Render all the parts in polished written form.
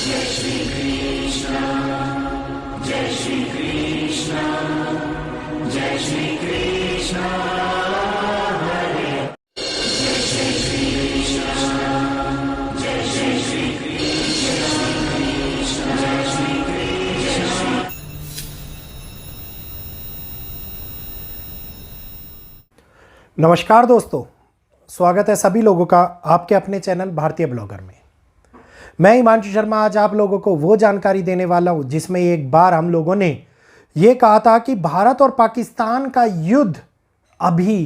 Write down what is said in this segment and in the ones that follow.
जय श्री कृष्ण, जय श्री कृष्ण, जय श्री कृष्ण हरे, जय श्री कृष्ण, जय श्री कृष्ण, जय श्री कृष्ण। नमस्कार दोस्तों, स्वागत है सभी लोगों का आपके अपने चैनल भारतीय ब्लॉगर में। मैं हिमांशु शर्मा आज आप लोगों को वो जानकारी देने वाला हूं जिसमें एक बार हम लोगों ने ये कहा था कि भारत और पाकिस्तान का युद्ध अभी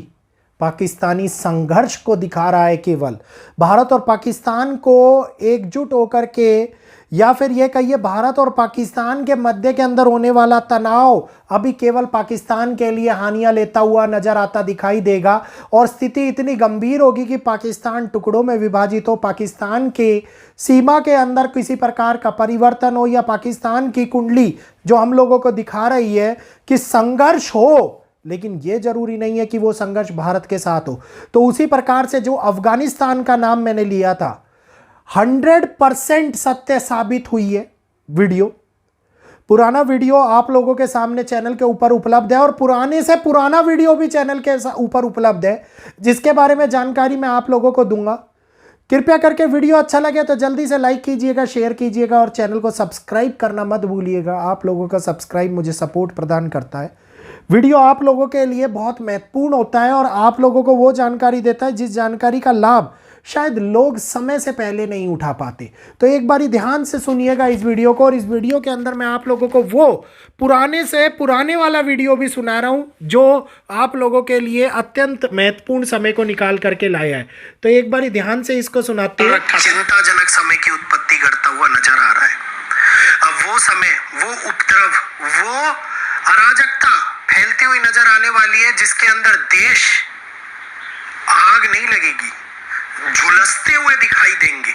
पाकिस्तानी संघर्ष को दिखा रहा है। केवल भारत और पाकिस्तान को एकजुट होकर के या फिर ये कहिए भारत और पाकिस्तान के मध्य के अंदर होने वाला तनाव अभी केवल पाकिस्तान के लिए हानियां लेता हुआ नजर आता दिखाई देगा और स्थिति इतनी गंभीर होगी कि पाकिस्तान टुकड़ों में विभाजित हो, पाकिस्तान के सीमा के अंदर किसी प्रकार का परिवर्तन हो या पाकिस्तान की कुंडली जो हम लोगों को दिखा रही है कि संघर्ष हो, लेकिन यह जरूरी नहीं है कि वो संघर्ष भारत के साथ हो। तो उसी प्रकार से जो अफगानिस्तान का नाम मैंने लिया था 100% सत्य साबित हुई है। वीडियो पुराना वीडियो आप लोगों के सामने चैनल के ऊपर उपलब्ध है और पुराने से पुराना वीडियो भी चैनल के ऊपर उपलब्ध है जिसके बारे में जानकारी मैं आप लोगों को दूंगा। कृपया करके वीडियो अच्छा लगे तो जल्दी से लाइक कीजिएगा, शेयर कीजिएगा और चैनल को सब्सक्राइब करना मत भूलिएगा। आप लोगों का सब्सक्राइब मुझे सपोर्ट प्रदान करता है। वीडियो आप लोगों के लिए बहुत महत्वपूर्ण होता है और आप लोगों को वो जानकारी देता है जिस जानकारी का लाभ शायद लोग समय से पहले नहीं उठा पाते। तो एक बारी ध्यान से सुनिएगा इस वीडियो को, और इस वीडियो के अंदर मैं आप लोगों को वो पुराने से पुराने वाला वीडियो भी सुना रहा हूं जो आप लोगों के लिए अत्यंत महत्वपूर्ण समय को निकाल करके लाया है। तो एक बारी ध्यान से इसको सुनाते हैं। चिंताजनक समय की उत्पत्ति करता हुआ नजर आ रहा है। अब वो समय, वो उपद्रव, वो अराजकता फैलती हुई नजर आने वाली है जिसके अंदर देश आग नहीं लगेगी, झुलसते हुए दिखाई देंगे।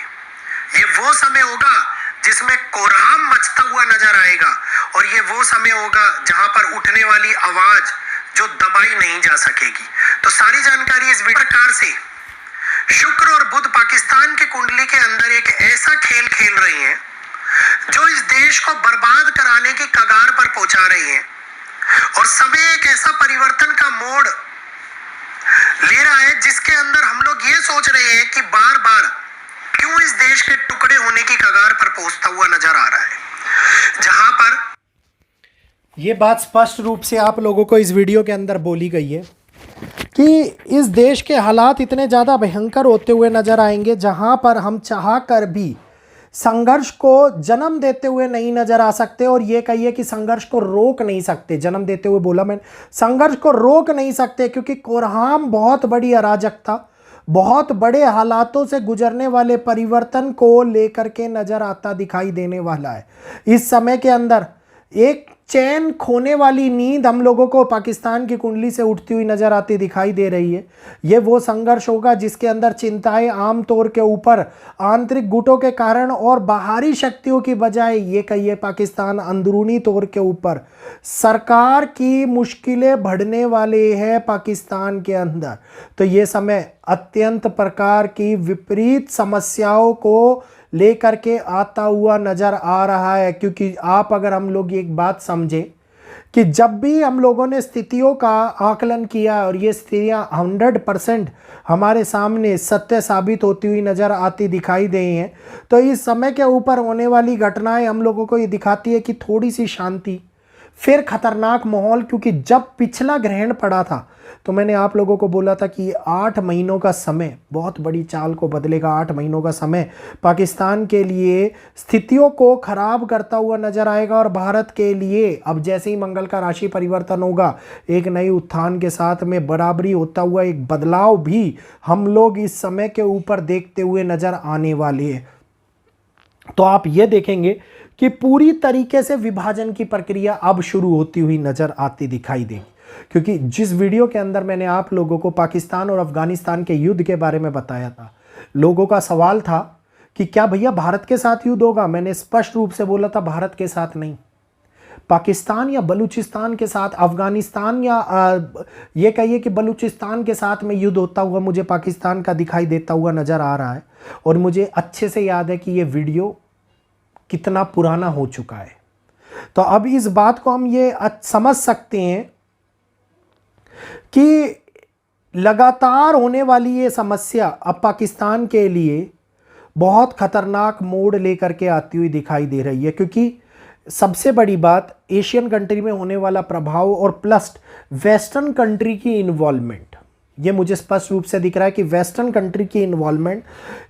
ये वो समय होगा जिसमें कोहराम मचता हुआ नजर आएगा और ये वो समय होगा जहां पर उठने वाली आवाज जो दबाई नहीं जा सकेगी। तो सारी जानकारी इस प्रकार से शुक्र और बुध पाकिस्तान की कुंडली के अंदर एक ऐसा खेल खेल रही हैं जो इस देश को बर्बाद कराने की कगार पर पहुंचा रही है और समय एक ऐसा परिवर्तन का मोड़ ले रहा है जिसके अंदर हम लोग ये सोच रहे हैं कि बार बार क्यों इस देश के टुकड़े होने की कगार पर पहुंचता हुआ नजर आ रहा है। जहां पर ये बात स्पष्ट रूप से आप लोगों को इस वीडियो के अंदर बोली गई है कि इस देश के हालात इतने ज़्यादा भयंकर होते हुए नजर आएंगे जहां पर हम चाह कर भी संघर्ष को जन्म देते हुए नहीं नजर आ सकते, और ये कहिए कि संघर्ष को रोक नहीं सकते। जन्म देते हुए बोला मैंने, संघर्ष को रोक नहीं सकते क्योंकि कोरहाम बहुत बड़ी अराजकता, बहुत बड़े हालातों से गुजरने वाले परिवर्तन को लेकर के नजर आता दिखाई देने वाला है। इस समय के अंदर एक चैन खोने वाली नींद हम लोगों को पाकिस्तान की कुंडली से उठती हुई नजर आती दिखाई दे रही है। ये वो संघर्ष होगा जिसके अंदर चिंताएं आमतौर के ऊपर आंतरिक गुटों के कारण और बाहरी शक्तियों की बजाय ये कहिए पाकिस्तान अंदरूनी तौर के ऊपर सरकार की मुश्किलें बढ़ने वाले हैं पाकिस्तान के अंदर। तो ये समय अत्यंत प्रकार की विपरीत समस्याओं को लेकर के आता हुआ नजर आ रहा है, क्योंकि आप अगर हम लोग एक बात समझें कि जब भी हम लोगों ने स्थितियों का आकलन किया और ये स्थितियां 100% हमारे सामने सत्य साबित होती हुई नजर आती दिखाई दे हैं, तो इस समय के ऊपर होने वाली घटनाएं हम लोगों को ये दिखाती है कि थोड़ी सी शांति, फिर खतरनाक माहौल। क्योंकि जब पिछला ग्रहण पड़ा था तो मैंने आप लोगों को बोला था कि 8 महीनों का समय बहुत बड़ी चाल को बदलेगा। 8 महीनों का समय पाकिस्तान के लिए स्थितियों को खराब करता हुआ नजर आएगा और भारत के लिए अब जैसे ही मंगल का राशि परिवर्तन होगा, एक नई उत्थान के साथ में बराबरी होता हुआ एक बदलाव भी हम लोग इस समय के ऊपर देखते हुए नजर आने वाले हैं। तो आप ये देखेंगे कि पूरी तरीके से विभाजन की प्रक्रिया अब शुरू होती हुई नजर आती दिखाई देगी। क्योंकि जिस वीडियो के अंदर मैंने आप लोगों को पाकिस्तान और अफगानिस्तान के युद्ध के बारे में बताया था, लोगों का सवाल था कि क्या भैया भारत के साथ युद्ध होगा। मैंने स्पष्ट रूप से बोला था भारत के साथ नहीं, पाकिस्तान या बलूचिस्तान के साथ, अफगानिस्तान या ये कहिए कि बलूचिस्तान के साथ में युद्ध होता हुआ मुझे पाकिस्तान का दिखाई देता हुआ नज़र आ रहा है। और मुझे अच्छे से याद है कि ये वीडियो कितना पुराना हो चुका है। तो अब इस बात को हम ये समझ सकते हैं कि लगातार होने वाली ये समस्या अब पाकिस्तान के लिए बहुत खतरनाक मोड़ लेकर के आती हुई दिखाई दे रही है, क्योंकि सबसे बड़ी बात एशियन कंट्री में होने वाला प्रभाव और प्लस वेस्टर्न कंट्री की इन्वॉल्वमेंट, ये मुझे स्पष्ट रूप से दिख रहा है कि वेस्टर्न कंट्री की इन्वॉल्वमेंट,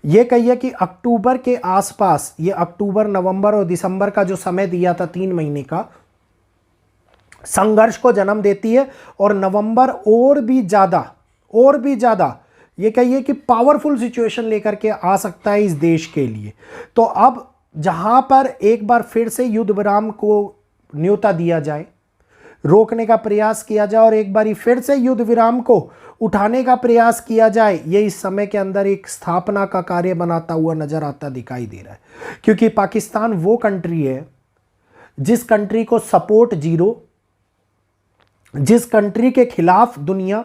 ये कहिए कि अक्टूबर के आसपास, ये अक्टूबर, नवंबर और दिसंबर का जो समय दिया था 3 महीने का, संघर्ष को जन्म देती है। और नवंबर और भी ज़्यादा ये कहिए कि पावरफुल सिचुएशन लेकर के आ सकता है इस देश के लिए। तो अब जहां पर एक बार फिर से युद्ध विराम को न्योता दिया जाए, रोकने का प्रयास किया जाए और एक बार फिर से युद्ध विराम को उठाने का प्रयास किया जाए, ये इस समय के अंदर एक स्थापना का कार्य बनाता हुआ नजर आता दिखाई दे रहा है। क्योंकि पाकिस्तान वो कंट्री है जिस कंट्री को सपोर्ट जीरो, जिस कंट्री के खिलाफ दुनिया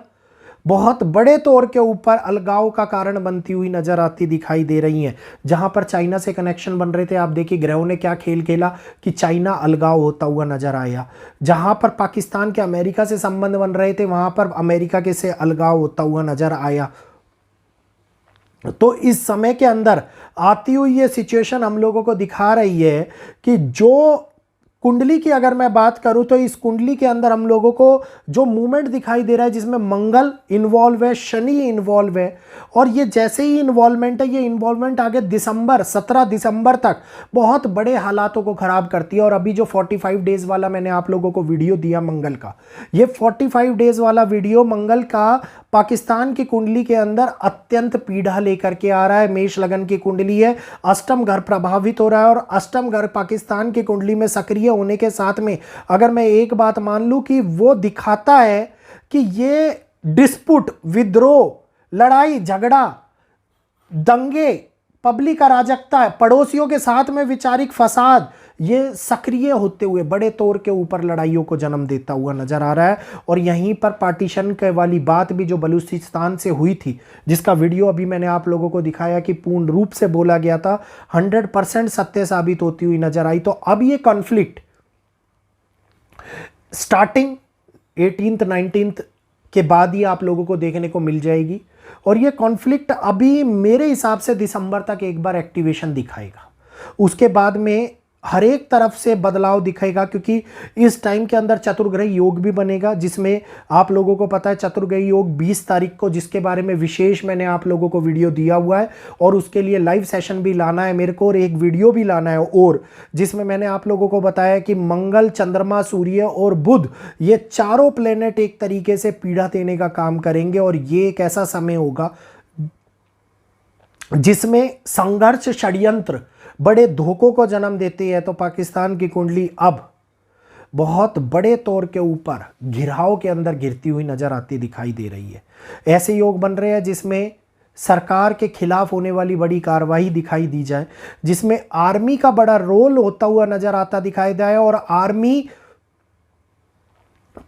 बहुत बड़े तौर के ऊपर अलगाव का कारण बनती हुई नजर आती दिखाई दे रही है। जहां पर चाइना से कनेक्शन बन रहे थे, आप देखिए ग्रहों ने क्या खेल खेला कि चाइना अलगाव होता हुआ नजर आया। जहां पर पाकिस्तान के अमेरिका से संबंध बन रहे थे, वहां पर अमेरिका के से अलगाव होता हुआ नजर आया। तो इस समय के अंदर आती हुई ये सिचुएशन हम लोगों को दिखा रही है कि जो कुंडली की अगर मैं बात करूं तो इस कुंडली के अंदर हम लोगों को जो मूवमेंट दिखाई दे रहा है जिसमें मंगल इन्वॉल्व है, शनि इन्वॉल्व है, और ये जैसे ही इन्वॉल्वमेंट है, ये इन्वॉल्वमेंट आगे 17 दिसंबर तक बहुत बड़े हालातों को खराब करती है। और अभी जो 45 डेज वाला मैंने आप लोगों को वीडियो दिया मंगल का, ये 45 डेज वाला वीडियो मंगल का पाकिस्तान की कुंडली के अंदर अत्यंत पीड़ा लेकर के आ रहा है। मेष लगन की कुंडली है, अष्टम घर प्रभावित हो रहा है और अष्टम घर पाकिस्तान की कुंडली में सक्रिय होने के साथ में अगर मैं एक बात मान लूं कि वो दिखाता है कि ये डिस्प्यूट, विद्रोह, लड़ाई झगड़ा, दंगे, पब्लिक अराजकता, पड़ोसियों के साथ में वैचारिक फसाद, ये सक्रिय होते हुए बड़े तौर के ऊपर लड़ाइयों को जन्म देता हुआ नजर आ रहा है। और यहीं पर पार्टीशन के वाली बात भी जो बलूचिस्तान से हुई थी, जिसका वीडियो अभी मैंने आप लोगों को दिखाया कि पूर्ण रूप से बोला गया था, 100% सत्य साबित होती हुई नजर आई। तो अब ये कॉन्फ्लिक्ट स्टार्टिंग 18th 19th के बाद ही आप लोगों को देखने को मिल जाएगी। और ये कॉन्फ्लिक्ट अभी मेरे हिसाब से दिसंबर तक एक बार एक्टिवेशन दिखाएगा, उसके बाद में हर एक तरफ से बदलाव दिखेगा। क्योंकि इस टाइम के अंदर चतुर्ग्रही योग भी बनेगा, जिसमें आप लोगों को पता है चतुर्ग्रही योग 20 तारीख को, जिसके बारे में विशेष मैंने आप लोगों को वीडियो दिया हुआ है और उसके लिए लाइव सेशन भी लाना है मेरे को और एक वीडियो भी लाना है, और जिसमें मैंने आप लोगों को बताया कि मंगल, चंद्रमा, सूर्य और बुध, ये चारों प्लेनेट एक तरीके से पीड़ा देने का काम करेंगे। और ये एक ऐसा समय होगा जिसमें संघर्ष, षड्यंत्र बड़े धोखों को जन्म देती है। तो पाकिस्तान की कुंडली अब बहुत बड़े तौर के ऊपर घिराव के अंदर गिरती हुई नजर आती दिखाई दे रही है। ऐसे योग बन रहे हैं जिसमें सरकार के खिलाफ होने वाली बड़ी कार्रवाई दिखाई दी जाए, जिसमें आर्मी का बड़ा रोल होता हुआ नजर आता दिखाई दे। और आर्मी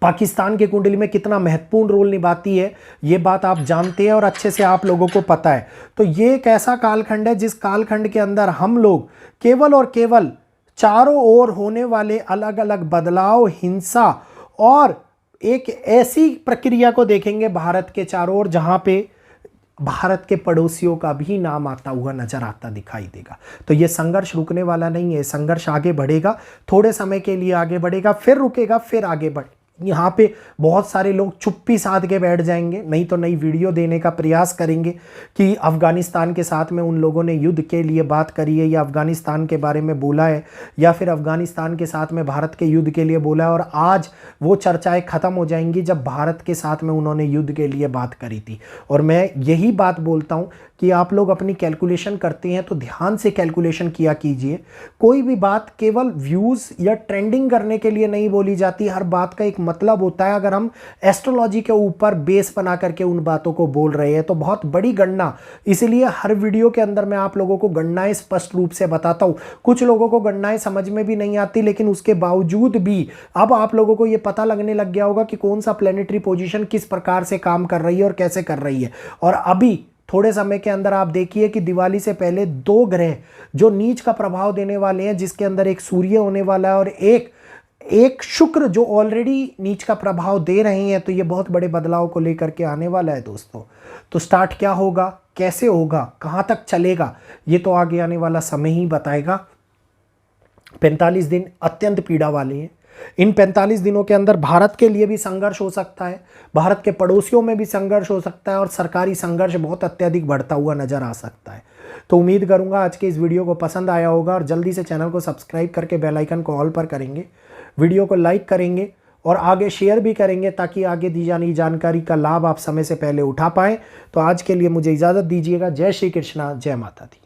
पाकिस्तान की कुंडली में कितना महत्वपूर्ण रोल निभाती है, ये बात आप जानते हैं और अच्छे से आप लोगों को पता है। तो ये एक ऐसा कालखंड है जिस कालखंड के अंदर हम लोग केवल और केवल चारों ओर होने वाले अलग अलग बदलाव, हिंसा और एक ऐसी प्रक्रिया को देखेंगे भारत के चारों ओर, जहां पे भारत के पड़ोसियों का भी नाम आता हुआ नजर आता दिखाई देगा। तो ये संघर्ष रुकने वाला नहीं है, संघर्ष आगे बढ़ेगा, थोड़े समय के लिए आगे बढ़ेगा, फिर रुकेगा, फिर आगे बढ़ेगा। यहाँ पे बहुत सारे लोग चुप्पी साध के बैठ जाएंगे, नहीं तो नई वीडियो देने का प्रयास करेंगे कि अफ़गानिस्तान के साथ में उन लोगों ने युद्ध के लिए बात करी है या अफ़गानिस्तान के बारे में बोला है या फिर अफ़गानिस्तान के साथ में भारत के युद्ध के लिए बोला है, और आज वो चर्चाएं ख़त्म हो जाएंगी जब भारत के साथ में उन्होंने युद्ध के लिए बात करी थी। और मैं यही बात बोलता हूँ कि आप लोग अपनी कैलकुलेशन करते हैं तो ध्यान से कैलकुलेशन किया कीजिए। कोई भी बात केवल व्यूज़ या ट्रेंडिंग करने के लिए नहीं बोली जाती, हर बात का एक मतलब होता है। अगर हम एस्ट्रोलॉजी के ऊपर बेस बना करके उन बातों को बोल रहे हैं तो बहुत बड़ी गणना, इसलिए हर वीडियो के अंदर मैं आप लोगों को गणनाएं स्पष्ट रूप से बताता हूँ। कुछ लोगों को गणनाएं समझ में भी नहीं आती, लेकिन उसके बावजूद भी अब आप लोगों को ये पता लगने लग गया होगा कि कौन सा प्लेनेटरी पोजीशन किस प्रकार से काम कर रही है और कैसे कर रही है। और अभी थोड़े समय के अंदर आप देखिए कि दिवाली से पहले 2 ग्रह जो नीच का प्रभाव देने वाले हैं, जिसके अंदर एक सूर्य होने वाला है और एक शुक्र जो ऑलरेडी नीच का प्रभाव दे रहे हैं। तो ये बहुत बड़े बदलाव को लेकर के आने वाला है दोस्तों। तो स्टार्ट क्या होगा, कैसे होगा, कहाँ तक चलेगा, ये तो आगे आने वाला समय ही बताएगा। 45 दिन अत्यंत पीड़ा वाले हैं। इन 45 दिनों के अंदर भारत के लिए भी संघर्ष हो सकता है, भारत के पड़ोसियों में भी संघर्ष हो सकता है और सरकारी संघर्ष बहुत अत्यधिक बढ़ता हुआ नजर आ सकता है। तो उम्मीद करूंगा आज के इस वीडियो को पसंद आया होगा और जल्दी से चैनल को सब्सक्राइब करके बेल आइकन को ऑल पर करेंगे, वीडियो को लाइक करेंगे और आगे शेयर भी करेंगे ताकि आगे दी जानी जानकारी का लाभ आप समय से पहले उठा पाएँ। तो आज के लिए मुझे इजाज़त दीजिएगा। जय श्री कृष्णा, जय माता दी।